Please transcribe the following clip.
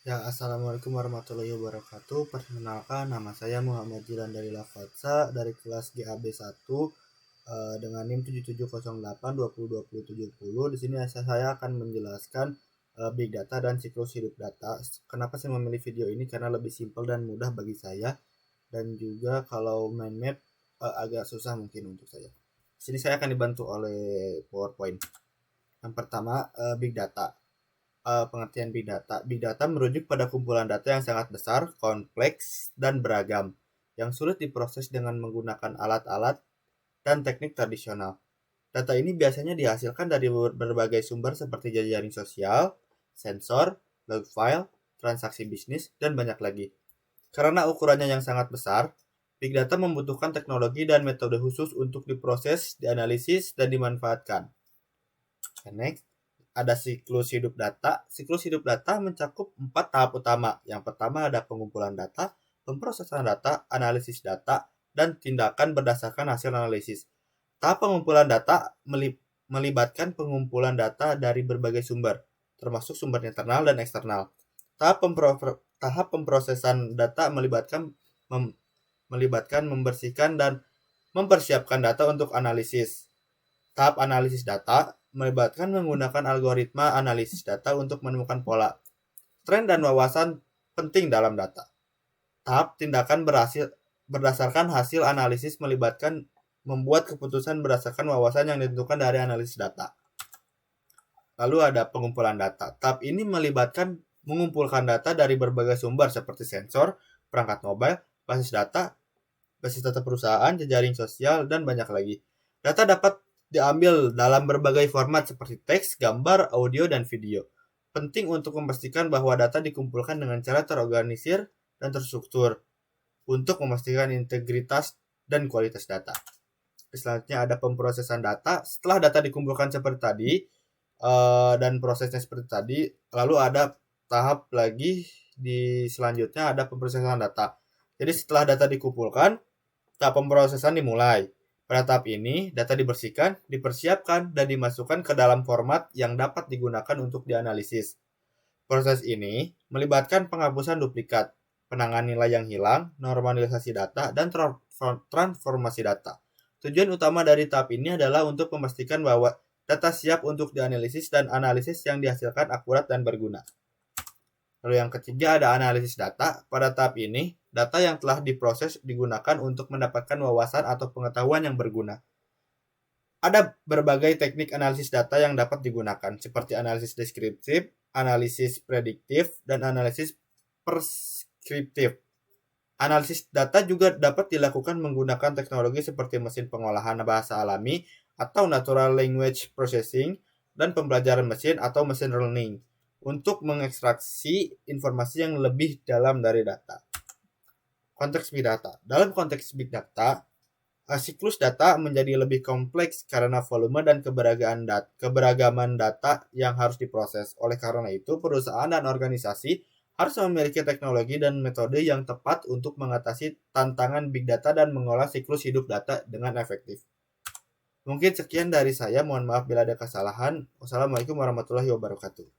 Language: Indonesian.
Ya, assalamualaikum warahmatullahi wabarakatuh. Perkenalkan, nama saya Muhammad Jilan dari Lafadza dari kelas GAB 1 dengan NIM 7708202070. Di sini saya akan menjelaskan Big Data dan siklus hidup data. Kenapa saya memilih video ini? Karena lebih simpel dan mudah bagi saya, dan juga kalau main map agak susah mungkin untuk saya. Di sini saya akan dibantu oleh PowerPoint. Yang pertama, Big Data. Pengertian Big Data. Big Data merujuk pada kumpulan data yang sangat besar, kompleks, dan beragam, yang sulit diproses dengan menggunakan alat-alat dan teknik tradisional. Data ini biasanya dihasilkan dari berbagai sumber seperti jaring sosial, sensor, log file, transaksi bisnis, dan banyak lagi. Karena ukurannya yang sangat besar, Big Data membutuhkan teknologi dan metode khusus untuk diproses, dianalisis, dan dimanfaatkan. Next, ada siklus hidup data. Siklus hidup data mencakup 4 tahap utama. Yang pertama ada pengumpulan data, pemrosesan data, analisis data, dan tindakan berdasarkan hasil analisis. Tahap pengumpulan data melibatkan pengumpulan data dari berbagai sumber, termasuk sumber internal dan eksternal. Tahap pemrosesan data melibatkan membersihkan dan mempersiapkan data untuk analisis. Tahap analisis data melibatkan menggunakan algoritma analisis data untuk menemukan pola, tren, dan wawasan penting dalam data. Tahap tindakan berdasarkan hasil analisis melibatkan membuat keputusan berdasarkan wawasan yang ditentukan dari analisis data. Lalu ada pengumpulan data. Tahap ini melibatkan mengumpulkan data dari berbagai sumber seperti sensor, perangkat mobile, basis data perusahaan, jejaring sosial, dan banyak lagi. Data dapat diambil dalam berbagai format seperti teks, gambar, audio, dan video. Penting untuk memastikan bahwa data dikumpulkan dengan cara terorganisir dan terstruktur untuk memastikan integritas dan kualitas data. Selanjutnya ada pemrosesan data. Setelah data dikumpulkan seperti tadi dan prosesnya seperti tadi, lalu ada tahap lagi di selanjutnya ada pemrosesan data. Jadi setelah data dikumpulkan, tahap pemrosesan dimulai. Pada tahap ini, data dibersihkan, dipersiapkan, dan dimasukkan ke dalam format yang dapat digunakan untuk dianalisis. Proses ini melibatkan penghapusan duplikat, penanganan nilai yang hilang, normalisasi data, dan transformasi data. Tujuan utama dari tahap ini adalah untuk memastikan bahwa data siap untuk dianalisis dan analisis yang dihasilkan akurat dan berguna. Lalu yang ketiga ada analisis data. Pada tahap ini, data yang telah diproses digunakan untuk mendapatkan wawasan atau pengetahuan yang berguna. Ada berbagai teknik analisis data yang dapat digunakan, seperti analisis deskriptif, analisis prediktif, dan analisis preskriptif. Analisis data juga dapat dilakukan menggunakan teknologi seperti mesin pengolahan bahasa alami atau natural language processing dan pembelajaran mesin atau machine learning untuk mengekstraksi informasi yang lebih dalam dari data. Konteks Big Data. Dalam konteks Big Data, siklus data menjadi lebih kompleks karena volume dan keberagaman data yang harus diproses. Oleh karena itu, perusahaan dan organisasi harus memiliki teknologi dan metode yang tepat untuk mengatasi tantangan Big Data dan mengolah siklus hidup data dengan efektif. Mungkin sekian dari saya, mohon maaf bila ada kesalahan. Wassalamualaikum warahmatullahi wabarakatuh.